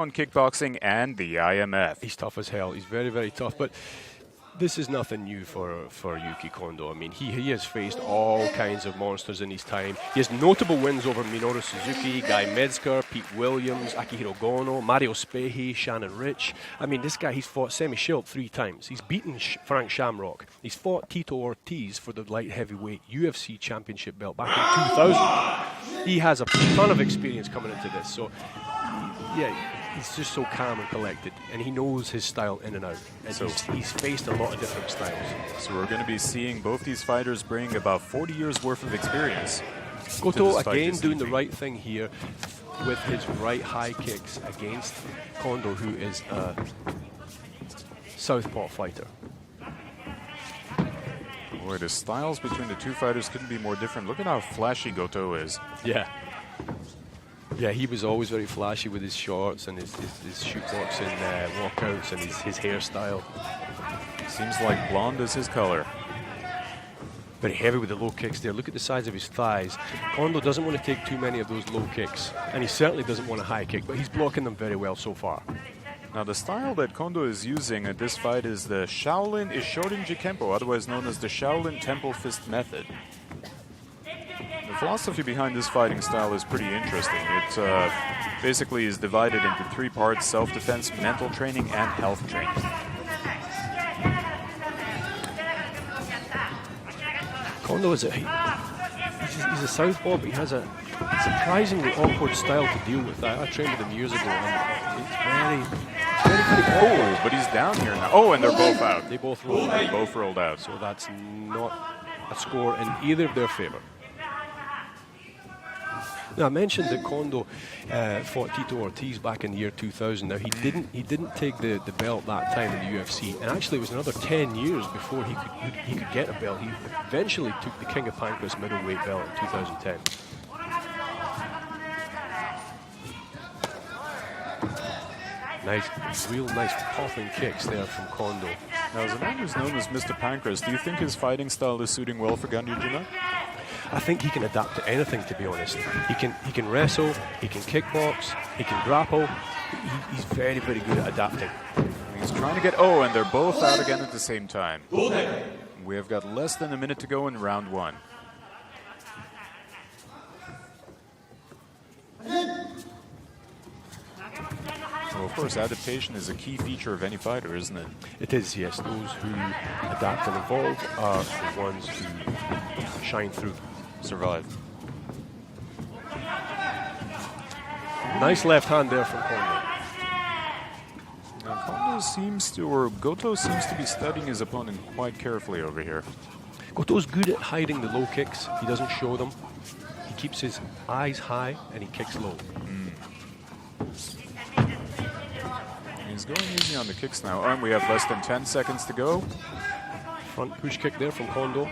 on kickboxing and the IMF. He's tough as hell. He's very, very tough. But this is nothing new for Yuki Kondo. I mean, he has faced all kinds of monsters in his time. He has notable wins over Minoru Suzuki, Guy Metzger, Pete Williams, Akihiro Gono, Mario Spehe, Shannon Rich. I mean, this guy, he's fought Semi Schilt 3 times. He's beaten Frank Shamrock. He's fought Tito Ortiz for the light heavyweight UFC championship belt back in 2000. He has a ton of experience coming into this. So, yeah, he's just so calm and collected, and he knows his style in and out. And so he's faced a lot of different styles. So we're going to be seeing both these fighters bring about 40 years worth of experience. Goto again doing the right thing here with his right high kicks against Kondo, who is a southpaw fighter. Boy, the styles between the two fighters couldn't be more different. Look at how flashy Goto is. Yeah. Yeah, he was always very flashy with his shorts and his shootboxing walkouts and his hairstyle. Seems like blonde is his color. Very heavy with the low kicks there. Look at the size of his thighs. Kondo doesn't want to take too many of those low kicks, and he certainly doesn't want a high kick, but he's blocking them very well so far. Now, the style that Kondo is using at this fight is the shorinjikempo, otherwise known as the Shaolin Temple Fist Method. The philosophy behind this fighting style is pretty interesting. It basically is divided into 3 parts: self-defense, mental training, and health training. Kondo is he's a southpaw, but he has a surprisingly awkward style to deal with. I trained with him years ago, and it's very Oh, but he's down here now. Oh, and they're both out. They both rolled out. They both rolled out. So that's not a score in either of their favor. Now, I mentioned that Kondo fought Tito Ortiz back in the year 2000. Now, he didn't take the belt that time in the UFC, and actually it was another 10 years before he could get a belt. He eventually took the King of Pancras middleweight belt in 2010. Real nice popping kicks there from Kondo. Now, as a man who's known as Mr. Pancras, do you think his fighting style is suiting well for ganryujima? I think he can adapt to anything, to be honest. He can wrestle, he can kickbox, he can grapple. He's very, very good at adapting. He's trying to get... Oh, and they're both out again at the same time. We have got less than a minute to go in round 1. Well, of course, adaptation is a key feature of any fighter, isn't it? It is, yes. Those who adapt and evolve are the ones who shine through. Survive. Nice left hand there from Kondo. Now, Kondo seems to, or Goto seems to be studying his opponent quite carefully over here. Goto's good at hiding the low kicks. He doesn't show them. He keeps his eyes high and he kicks low. He's going easy on the kicks now. And we have less than 10 seconds to go. Front push kick there from Kondo.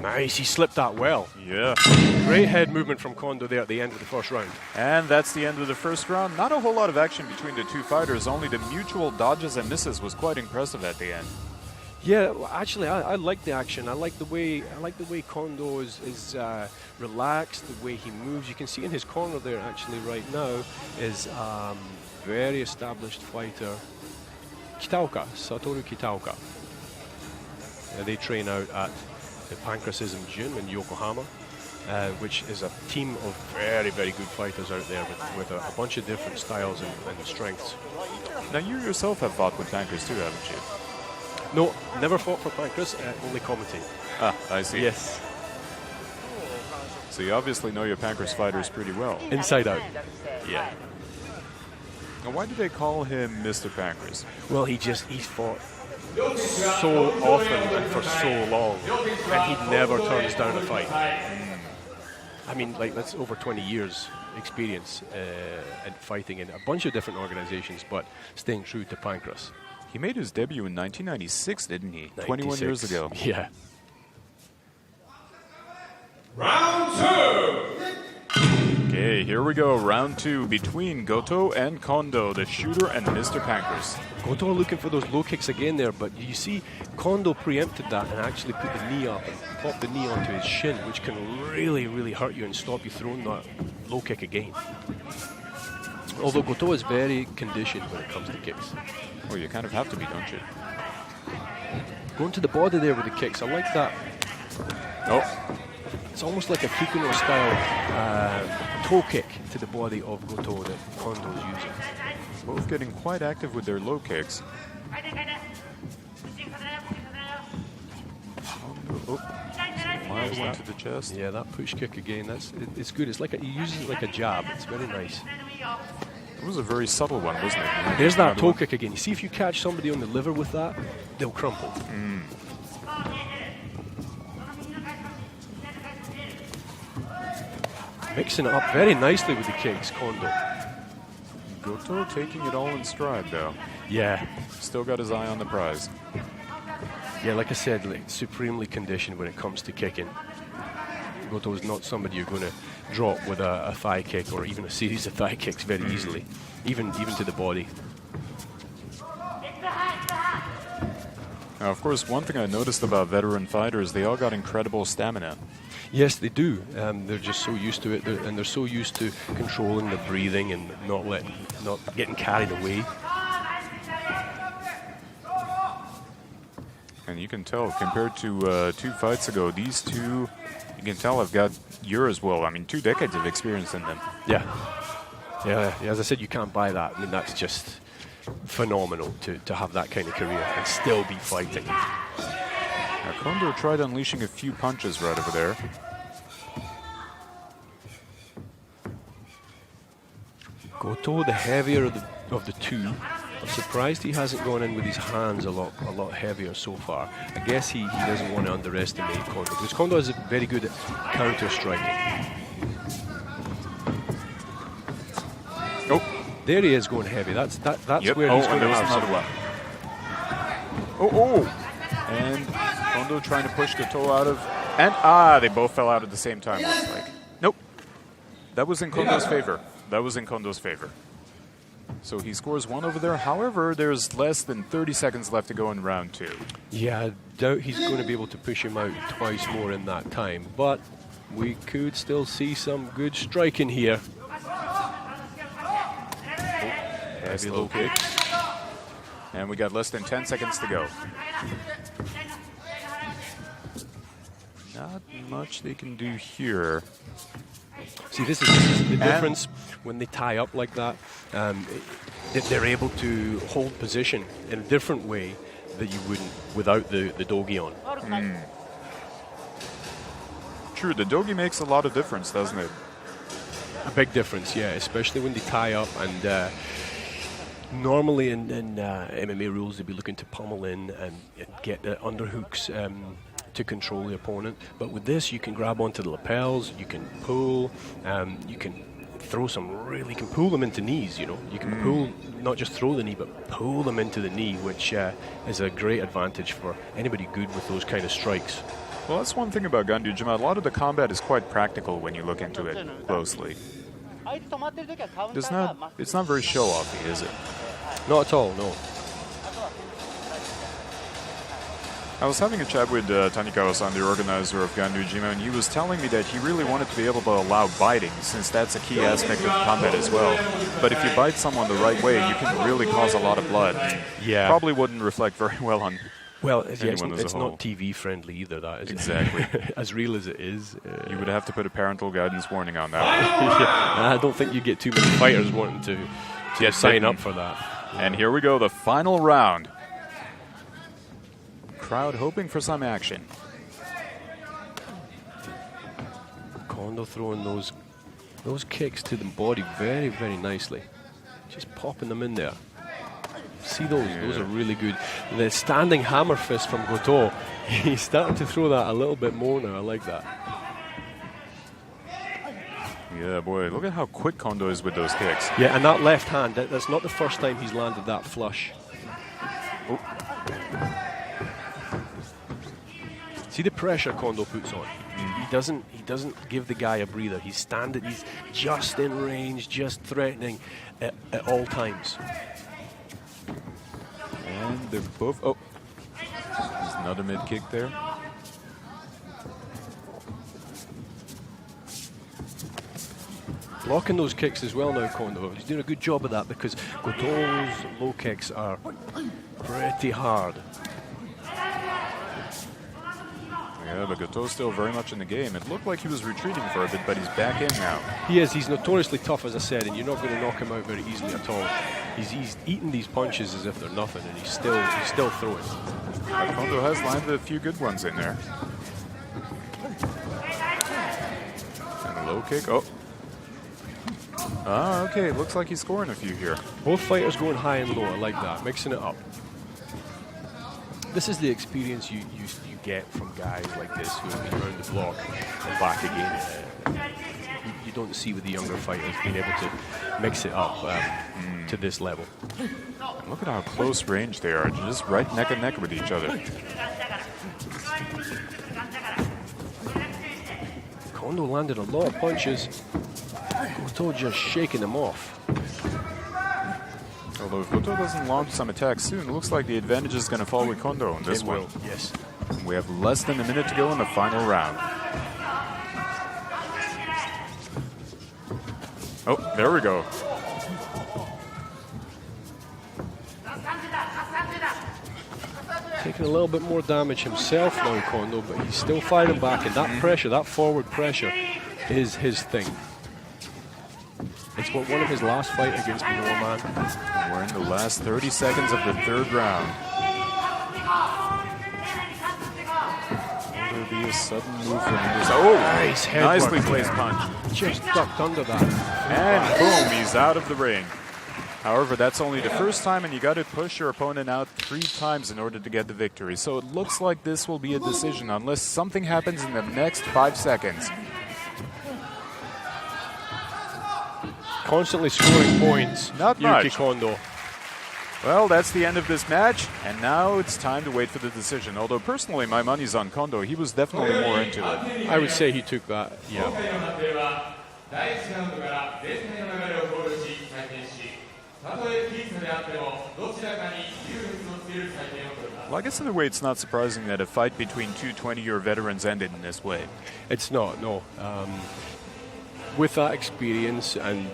Nice, he slipped that well. Yeah. Great head movement from Kondo there at the end of the first round. And that's the end of the first round. Not a whole lot of action between the two fighters. Only the mutual dodges and misses was quite impressive at the end. Yeah, well, actually, I like the action. I like the way Kondo is relaxed, the way he moves. You can see in his corner there, actually, right now, is very established fighter, Kitaoka, Satoru Kitaoka. They train out at the Pancrasism Gym in Yokohama, which is a team of very, very good fighters out there with a bunch of different styles and strengths. Now, you yourself have fought with Pancras too, haven't you? No, never fought for Pancras, only commentate. Ah, I see. Yes. So you obviously know your Pancras fighters pretty well. Inside out. Yeah. Now, why do they call him Mr. Pancras? Well, he's fought so often and for so long, and he never turns down a fight. I mean, like, that's over 20 years experience in fighting in a bunch of different organizations, but staying true to Pancras. He made his debut in 1996, didn't he? 96. 21 years ago. Yeah. Round 2. Okay, here we go. Round 2 between Goto and Kondo, the shooter and Mr. Pankers. Goto looking for those low kicks again there, but you see Kondo preempted that and actually put the knee up and popped the knee onto his shin, which can really, really hurt you and stop you throwing that low kick again. Although Goto is very conditioned when it comes to kicks. Well, you kind of have to be, don't you? Going to the body there with the kicks, I like that. Oh. It's almost like a Kikuno style toe kick to the body of Goto that Kondo is using. Both getting quite active with their low kicks. Oh, mild one to the chest. Yeah, that push kick again. It's good. It's like he uses it like a jab. It's very nice. It was a very subtle one, wasn't it? There's that toe kick again. You see, if you catch somebody on the liver with that, they'll crumple. Mixing it up very nicely with the kicks, Kondo. Goto taking it all in stride, though. Yeah. Still got his eye on the prize. Yeah, like I said, supremely conditioned when it comes to kicking. Goto is not somebody you're going to drop with a thigh kick or even a series of thigh kicks very easily, even to the body. Now, of course, one thing I noticed about veteran fighters, they all got incredible stamina. Yes, they do. They're just so used to it, and they're so used to controlling the breathing and not getting carried away. And you can tell, compared to 2 fights ago, these two, you can tell have got years, well, I mean, 2 decades of experience in them. Yeah. Yeah, as I said, you can't buy that. I mean, that's just phenomenal to have that kind of career and still be fighting. Now, Kondo tried unleashing a few punches right over there. Goto, the heavier of the two. I'm surprised he hasn't gone in with his hands a lot heavier so far. I guess he doesn't want to underestimate Kondo, because Kondo is very good at counter striking. Oh, there he is going heavy. That's Yep. where he's going to have another some. one. And Kondo trying to push Goto out of, and they both fell out at the same time. Looks like. Nope. That was in Kondo's favor. That was in Kondo's favor. So he scores 1 over there. However, there's less than 30 seconds left to go in round 2. Yeah, I doubt he's going to be able to push him out twice more in that time. But we could still see some good striking here. Heavy low kick. And we got less than 10 seconds to go. Not much they can do here. See, this is the difference when they tie up like that. They're able to hold position in a different way that you wouldn't without the dogi on. True, the dogi makes a lot of difference, doesn't it? A big difference, yeah, especially when they tie up. And normally in MMA rules, they'd be looking to pummel in and get the underhooks to control the opponent. But with this, you can grab onto the lapels, you can pull, you can throw you can pull them into knees, you know. You can pull, not just throw the knee, but pull them into the knee, which is a great advantage for anybody good with those kind of strikes. Well, that's one thing about ganryujima. A lot of the combat is quite practical when you look into it closely. It's not very show-offy, is it? Not at all, no. I was having a chat with Tanikawa-san, the organizer of ganryujima, and he was telling me that he really wanted to be able to allow biting, since that's a key aspect of combat as well. But if you bite someone the right way, you can really cause a lot of blood. Yeah. Probably wouldn't reflect very well on it's whole. not TV friendly either, that is Exactly. As real as it is. You would have to put a parental guidance warning on that. Yeah, I don't think you get too many fighters wanting to sign up for that. And here we go, the final round. Crowd hoping for some action. Kondo throwing those kicks to the body very, very nicely. Just popping them in there. See those? Yeah. Those are really good. The standing hammer fist from Goto. He's starting to throw that a little bit more now. I like that. Yeah, boy, look at how quick Kondo is with those kicks. Yeah, and that left hand, that's not the first time he's landed that flush. Oh. See the pressure Kondo puts on. doesn't give the guy a breather. He's standing. He's just in range, just threatening at all times. And they're both. Oh, there's another mid kick there. Blocking those kicks as well now, Kondo. He's doing a good job of that because Goto's low kicks are pretty hard. Yeah, but Goto's still very much in the game. It looked like he was retreating for a bit, but he's back in now. He is. He's notoriously tough, as I said, and you're not going to knock him out very easily at all. He's eating these punches as if they're nothing, and he's still throwing. Kondo has landed a few good ones in there. And a low kick. Oh. Ah, okay. Looks like he's scoring a few here. Both fighters going high and low. I like that, mixing it up. This is the experience you get from guys like this who have been around the block and back again. You don't see with the younger fighters being able to mix it up to this level. Look at how close range they are, just right neck and neck with each other. Kondo landed a lot of punches. Goto just shaking them off. Although if Goto doesn't launch some attacks soon, it looks like the advantage is going to fall with Kondo in this one. Yes. We have less than a minute to go in the final round. Oh, there we go. Taking a little bit more damage himself now, Kondo, but he's still fighting back, and that pressure, that forward pressure, is his thing. It's one of his last fight against Norman. We're in the last 30 seconds of the third round. Will there be a sudden move from him? Oh, nice head nicely work placed there. punch. Just ducked under that. And boom, he's out of the ring. However, that's only the first time, and you got to push your opponent out 3 times in order to get the victory. So it looks like this will be a decision unless something happens in the next 5 seconds. Constantly scoring points. Not Yuki much. Kondo. Well, that's the end of this match, and now it's time to wait for the decision. Although personally, my money's on Kondo. He was definitely more into it. I would say he took that, yeah. Well, I guess in a way it's not surprising that a fight between two 20-year veterans ended in this way. It's not, no. With that experience, and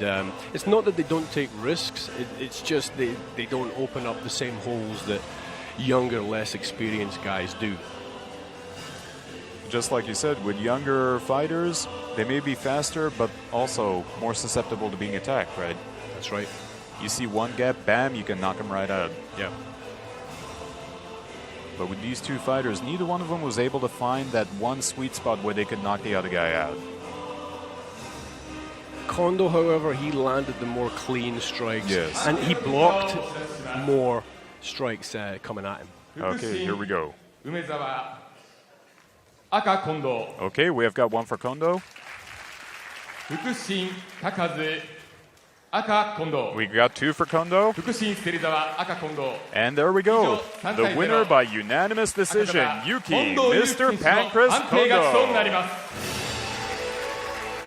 it's not that they don't take risks, it's just they don't open up the same holes that younger, less experienced guys do. Just like you said, with younger fighters, they may be faster, but also more susceptible to being attacked, right? That's right. You see one gap, bam, you can knock them right out. Yeah. But with these two fighters, neither one of them was able to find that one sweet spot where they could knock the other guy out. Kondo, however, he landed the more clean strikes. Yes. And he blocked more strikes coming at him. Okay, here we go. Okay, we have got one for Kondo. We got 2 for Kondo. And there we go. The winner by unanimous decision, Yuki, Mr. Pancras Kondo.